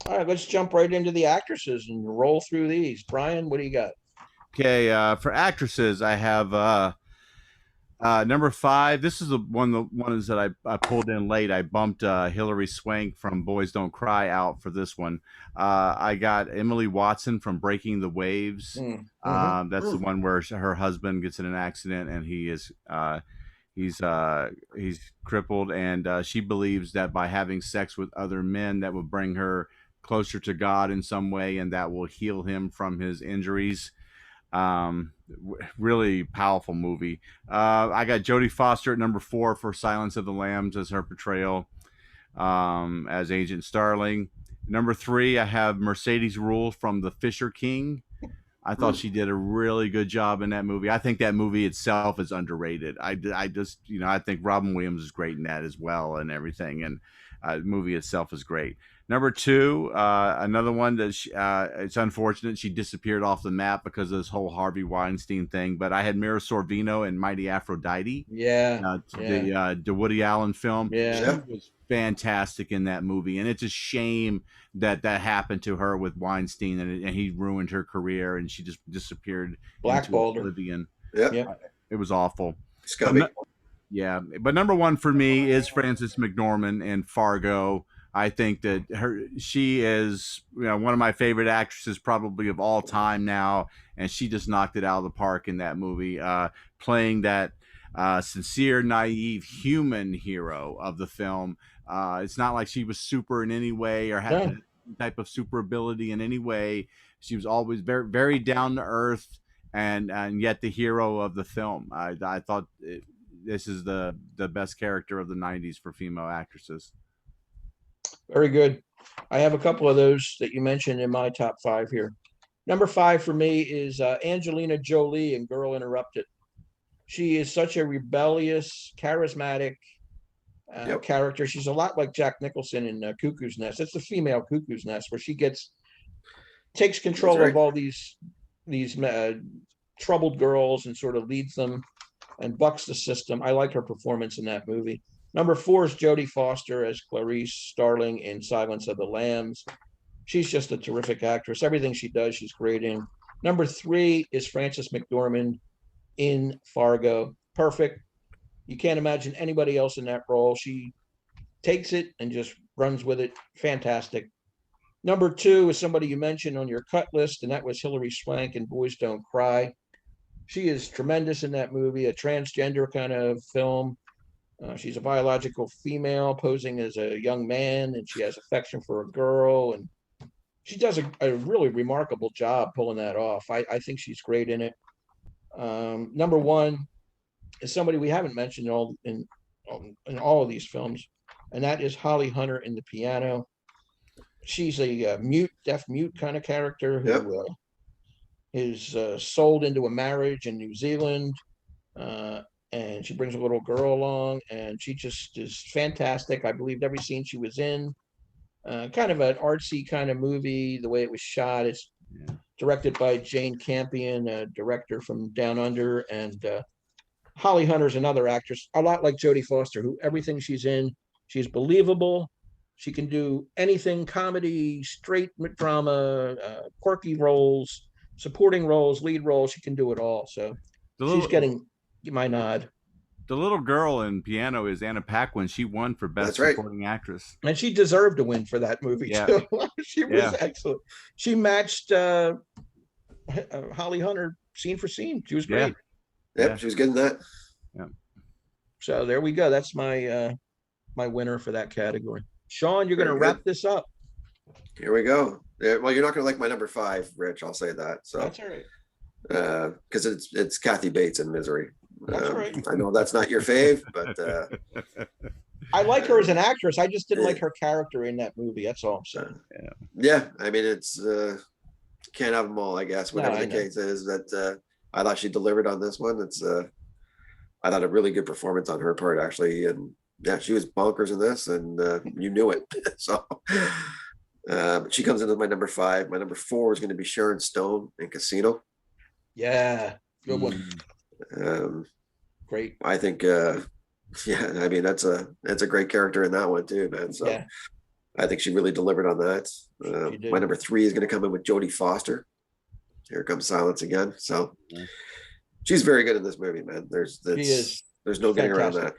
All right, let's jump right into the actresses and roll through these. Brian, what do you got? Okay, for actresses, I have number five. This is the ones that I pulled in late. I bumped Hilary Swank from Boys Don't Cry out for this one. I got Emily Watson from Breaking the Waves. Mm-hmm. That's the one where her husband gets in an accident and he's crippled, and she believes that by having sex with other men, that will bring her closer to God in some way, and that will heal him from his injuries. Really powerful movie. I got Jodie Foster at number four for Silence of the Lambs as her portrayal as Agent Starling. Number three, I have Mercedes Rule from The Fisher King. I thought she did a really good job in that movie. I think that movie itself is underrated. I just, I think Robin Williams is great in that as well and everything. And the movie itself is great. Number two, another one that it's unfortunate she disappeared off the map because of this whole Harvey Weinstein thing. But I had Mira Sorvino in Mighty Aphrodite, Yeah, yeah, the Woody Allen film. She yeah. was fantastic in that movie, and it's a shame that that happened to her with Weinstein, and he ruined her career, and she just disappeared into Blackballed her. oblivion. Yeah. Yeah. It was awful. But Scummy. yeah, but number one for me is Frances McDormand in Fargo. I think that she is one of my favorite actresses probably of all time now, and she just knocked it out of the park in that movie, playing that sincere, naive human hero of the film. It's not like she was super in any way or had No. any type of super ability in any way. She was always very, very down to earth, and yet the hero of the film. I thought this is the best character of the '90s for female actresses. Very good. I have a couple of those that you mentioned in my top five here. Number five for me is Angelina Jolie in Girl Interrupted. She is such a rebellious, charismatic character. She's a lot like Jack Nicholson in Cuckoo's Nest. It's the female Cuckoo's Nest where she takes control of all these troubled girls and sort of leads them and bucks the system. I like her performance in that movie. Number four is Jodie Foster as Clarice Starling in Silence of the Lambs. She's just a terrific actress. Everything she does, she's great in. Number three is Frances McDormand in Fargo. Perfect. You can't imagine anybody else in that role. She takes it and just runs with it. Fantastic. Number two is somebody you mentioned on your cut list, and that was Hilary Swank in Boys Don't Cry. She is tremendous in that movie, a transgender kind of film. She's a biological female posing as a young man, and she has affection for a girl, and she does a really remarkable job pulling that off. I think she's great in it. Number one is somebody we haven't mentioned in all of these films, and that is Holly Hunter in The Piano. She's a deaf mute kind of character who is sold into a marriage in New Zealand. And she brings a little girl along, and she just is fantastic. I believed every scene she was in. Kind of an artsy kind of movie, the way it was shot. It's directed by Jane Campion, a director from Down Under, and Holly Hunter's another actress, a lot like Jodie Foster, who everything she's in, she's believable. She can do anything: comedy, straight drama, quirky roles, supporting roles, lead roles. She can do it all. So she's getting my nod. The little girl in Piano is Anna Paquin. She won for Best Supporting Actress. And she deserved to win for that movie, too. She was excellent. She matched Holly Hunter scene for scene. She was great. Yep, she was good in that. Yeah. So there we go. That's my my winner for that category. Sean, you're going to wrap this up. Here we go. Well, you're not going to like my number five, Rich. I'll say that. So that's all right. Because it's Kathy Bates in Misery. That's right. I know that's not your fave, but I like her as an actress. I just didn't like her character in that movie. That's all I'm saying. Yeah, I mean, it's can't have them all, I guess. Whatever the case is, that I thought she delivered on this one. It's I thought a really good performance on her part, actually, and yeah, she was bonkers in this, and you knew it. So she comes into my number five. My number four is going to be Sharon Stone in Casino. Yeah, good one. Great. I think I mean that's a great character in that one too, man. So I think she really delivered on that. She did. My number 3 is going to come in with Jodie Foster. Here comes silence again. So she's very good in this movie, man. There's no getting around that.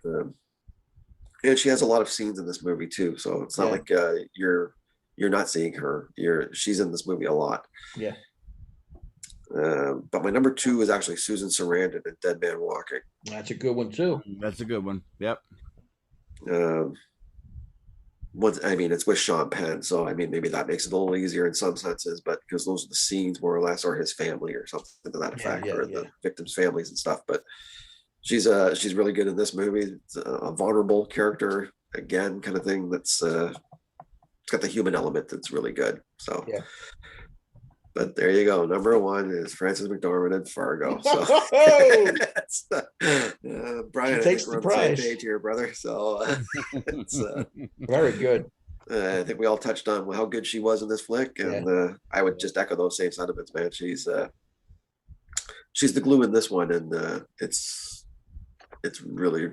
And she has a lot of scenes in this movie too. So it's not like you're not seeing her. She's in this movie a lot. Yeah. But my number 2 is actually Susan Sarandon in Dead Man Walking. That's a good one too. That's a good one. Yep. It's with Sean Penn, so I mean maybe that makes it a little easier in some senses, but because those are the scenes more or less, or his family or something to that effect, or the victims' families and stuff. But she's really good in this movie. It's a vulnerable character again, kind of thing. That's it's got the human element that's really good. So yeah. But there you go. Number 1 is Frances McDormand in Fargo. So Brian, I think we're on the same page here, brother. So it's very good. I think we all touched on how good she was in this flick, and I would just echo those same sentiments, man. She's the glue in this one, and it's really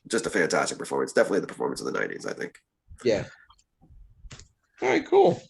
just a fantastic performance. Definitely the performance of the '90s, I think. Yeah. All right, cool.